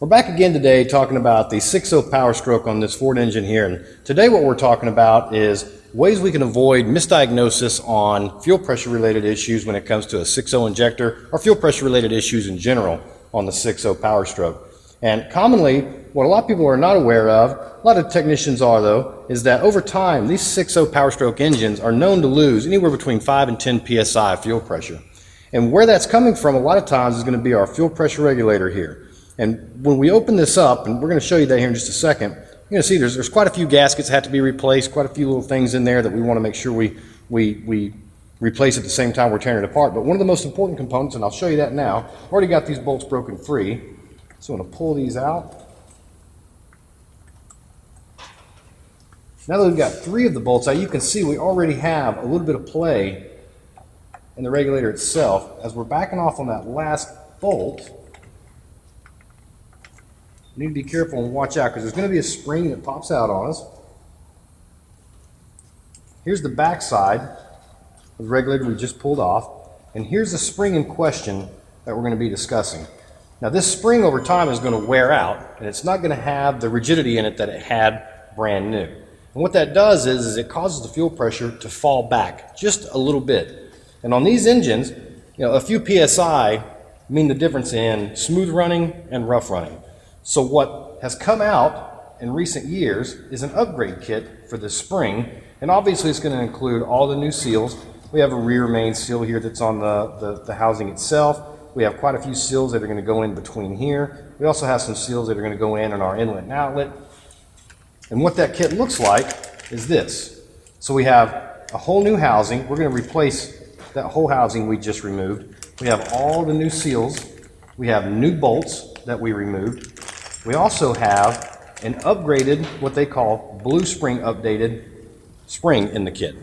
We're back again today talking about the 6.0 Powerstroke on this Ford engine here, and today what we're talking about is ways we can avoid misdiagnosis on fuel pressure related issues when it comes to a 6.0 injector or fuel pressure related issues in general on the 6.0 Powerstroke. And commonly, what a lot of people are not aware of, a lot of technicians are though, is that over time these 6.0 Powerstroke engines are known to lose anywhere between 5 and 10 psi few pressure. And where that's coming from a lot of times is going to be our fuel pressure regulator here. And when we open this up, and we're going to show you that here in just a second, you're going to see there's quite a few gaskets that have to be replaced, quite a few little things in there that we want to make sure we replace at the same time we're tearing it apart. But one of the most important components, and I'll show you that now, I've already got these bolts broken free, so I'm going to pull these out. Now that we've got 3 of the bolts out, you can see we already have a little bit of play in the regulator itself. As we're backing off on that last bolt, you need to be careful and watch out because there's going to be a spring that pops out on us. Here's the back side of the regulator we just pulled off, and here's the spring in question that we're going to be discussing. Now this spring over time is going to wear out, and it's not going to have the rigidity in it that it had brand new. And what that does is it causes the fuel pressure to fall back just a little bit. And on these engines, a few psi mean the difference in smooth running and rough running. So what has come out in recent years is an upgrade kit for this spring, and obviously it's going to include all the new seals. We have a rear main seal here that's on the housing itself. We have quite a few seals that are going to go in between here. We also have some seals that are going to go in our inlet and outlet. And what that kit looks like is this. So we have a whole new housing. We're going to replace that whole housing we just removed. We have all the new seals. We have new bolts that we removed. We also have an upgraded, what they call blue spring updated spring in the kit.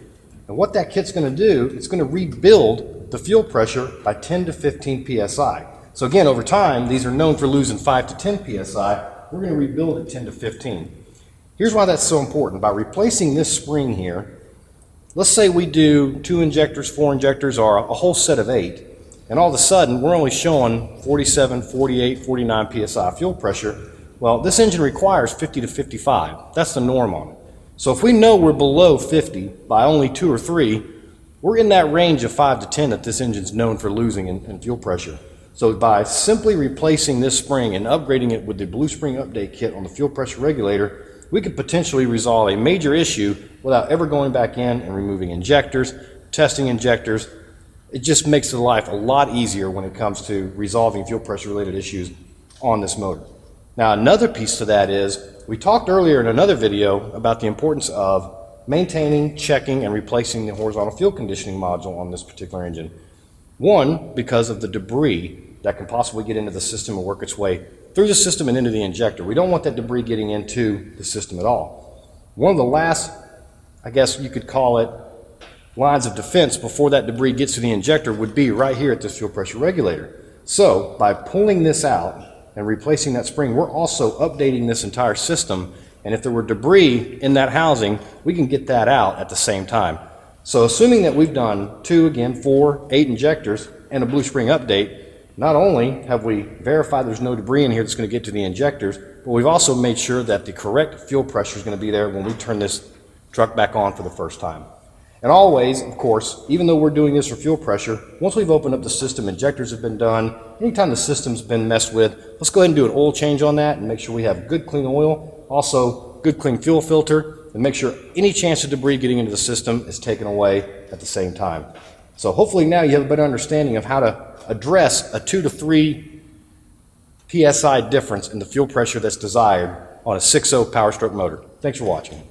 And what that kit's going to do, it's going to rebuild the fuel pressure by 10 to 15 psi. So again, over time, these are known for losing 5 to 10 psi. We're going to rebuild it 10 to 15. Here's why that's so important. By replacing this spring here, let's say we do 2 injectors, 4 injectors, or a whole set of 8, and all of a sudden we're only showing 47, 48, 49 psi fuel pressure. Well, this engine requires 50 to 55. That's the norm on it. So if we know we're below 50 by only 2 or 3, we're in that range of 5 to 10 that this engine's known for losing in fuel pressure. So by simply replacing this spring and upgrading it with the blue spring update kit on the fuel pressure regulator, we could potentially resolve a major issue without ever going back in and removing injectors, testing injectors. It just makes the life a lot easier when it comes to resolving fuel pressure related issues on this motor. Now another piece to that is, we talked earlier in another video about the importance of maintaining, checking, and replacing the horizontal fuel conditioning module on this particular engine. One, because of the debris that can possibly get into the system and work its way through the system and into the injector. We don't want that debris getting into the system at all. One of the last, I guess you could call it, lines of defense before that debris gets to the injector would be right here at this fuel pressure regulator. So by pulling this out and replacing that spring, we're also updating this entire system, and if there were debris in that housing, we can get that out at the same time. So assuming that we've done 2, again, 4, 8 injectors and a blue spring update, not only have we verified there's no debris in here that's going to get to the injectors, but we've also made sure that the correct fuel pressure is going to be there when we turn this truck back on for the first time. And always, of course, even though we're doing this for fuel pressure, once we've opened up the system, injectors have been done, anytime the system's been messed with, let's go ahead and do an oil change on that and make sure we have good clean oil, also good clean fuel filter, and make sure any chance of debris getting into the system is taken away at the same time. So hopefully now you have a better understanding of how to address a 2 to 3 psi difference in the fuel pressure that's desired on a 6.0 Powerstroke motor. Thanks for watching.